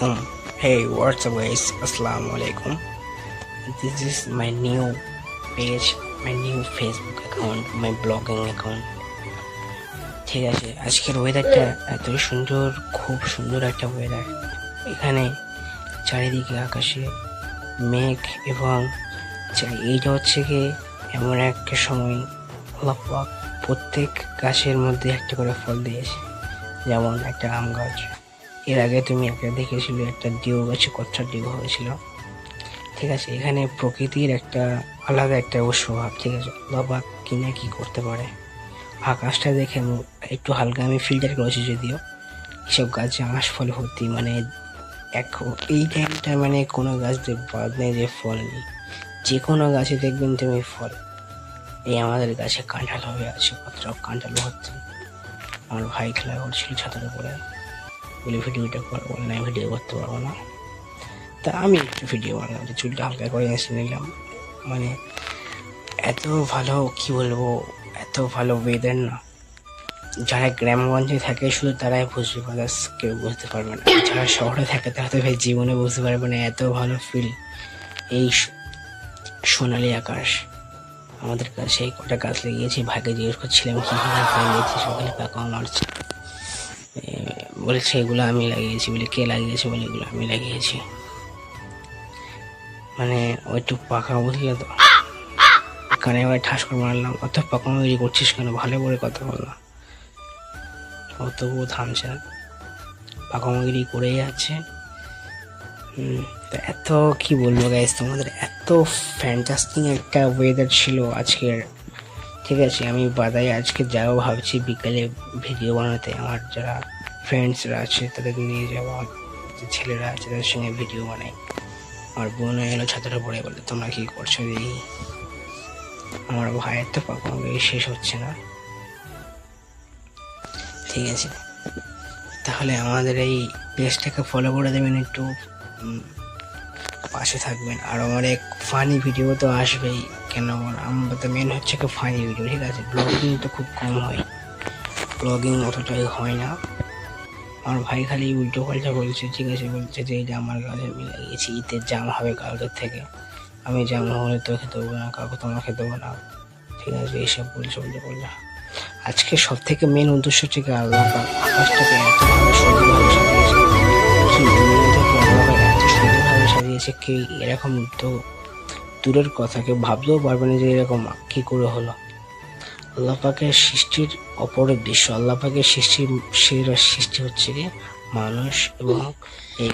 Assalamualaikum. Hey, what's up guys? Assalamualaikum. This is my new page, my new Facebook account, my blogging account. ঠিক আছে, আজকের ওয়েদারটা এত সুন্দর, খুব সুন্দর একটা ওয়েদার। এখানে চারিদিকে আকাশে মেঘ এবং এইটা হচ্ছে কি এমন একটা সময় আল্লাহ পাক প্রত্যেক গাছের মধ্যে একটা করে ফল দিয়েছে। যেমন একটা আম গাছ, এর আগে তুমি একটা দেখেছিলে একটা ডিউ গাছে কচ্ছা ডিউ হয়েছিল। ঠিক আছে, এখানে প্রকৃতির একটা আলাদা একটা স্বভাব। ঠিক আছে, আল্লাহ পাক কি না কি করতে পারে। আকাশটা দেখে একটু হালকা আমি ফিল্টার করেছি, যদিও এসব গাছে আঁশ ফল ভর্তি। মানে এই টাইমটা মানে কোনো গাছ বাদ নেই যে ফল নেই, যে কোনো গাছে দেখবেন তুমি ফল। এই আমাদের গাছে কাঁঠাল হয়ে আছে, কতটা কাঁঠাল ভর্তি। আমার ভাই খেলা করছিল ছাতার উপরে, বলে ভিডিওটা করবো না, ভিডিও করতে পারবো না। তা আমি একটু ভিডিও বানালাম, চুলটা হালকা করে এসে নিলাম। মানে এত ভালো, কি বলবো, এত ভালো ওয়েদার না। যারা গ্রামগঞ্জে থাকে শুধু তারাই বুঝবে, বাদাস কেউ বুঝতে পারবে না। যারা শহরে থাকে তারা তো ভাই জীবনে বুঝতে পারবে না এত ভালো ফিল। এই সোনালি আকাশ, আমাদের কাছে এই কটা গাছ লাগিয়েছি। ভাইকে জিজ্ঞেস করছিলাম কি লাগিয়েছি, সকালে পাকাও মারছে, বলেছে এগুলো আমি লাগিয়েছি। বলে কে লাগিয়েছে? বলে এগুলো আমি লাগিয়েছি। মানে ওই একটু পাকা বুঝলে তো, কানে এবার ঠাস করে মারলাম, অত পাকামাগিরি করছিস কেন, ভালো করে কথা বললাম। ও তবুও থামছে না, পাকামাগিরি করেই যাচ্ছে। তো এত কি বলবো গাইস, তোমাদের এত ফ্যান্টাস্টিক একটা ওয়েদার ছিল আজকের। ঠিক আছে, আমি বাদাই আজকে যাবো ভাবছি বিকালে ভিডিও বানাতে। আমার যারা ফ্রেন্ডসরা আছে তাদের নিয়ে যাওয়া, যে ছেলেরা আছে তাদের সঙ্গে ভিডিও বানাই। আমার বোন এলো ছাত্র পড়ে, বলে তোমরা কি করছো দেখি। আমার ভাইয়ের তো পাকামাগিরি শেষ হচ্ছে না। ঠিক আছে, তাহলে আমাদের এই পেজটাকে ফলো করে দেবেন, একটু পাশে থাকবেন। আর অনেক ফানি ভিডিও তো আসবেই, কেন আমরা তো মেন হচ্ছে কি ফানি ভিডিও। ঠিক আছে, ব্লগিং তো খুব কম হয়, ব্লগিং অতটাই হয় না। আমার ভাই খালি উল্টো পাল্টা বলছে। ঠিক আছে, বলছে যে এই যে আমার গাছে আমি লাগিয়েছি, ঈদের জাম হবে কালকের থেকে, আমি জাম হলে তো খেতে দেবো না, কাউকে তোমার খেতে দেবো না। ঠিক আছে, এইসব বলছে বললে। আজকে সব থেকে মেন উদ্দেশ্য হচ্ছে কি আল্লাহ আকাশটাকে এতভাবে সুন্দরভাবে সাজিয়েছে, কি দুনিয়া থেকে আল্লাহ এত সুন্দরভাবে সাজিয়েছে কি এরকম তো দূরের কথা, কেউ ভাবতেও পারবে না যে এরকম কি করে হলো। আল্লাহ পাকের সৃষ্টির অপরের দৃশ্য। আল্লাহ পাকের সৃষ্টির সেরা সৃষ্টি হচ্ছে কি মানুষ এবং এই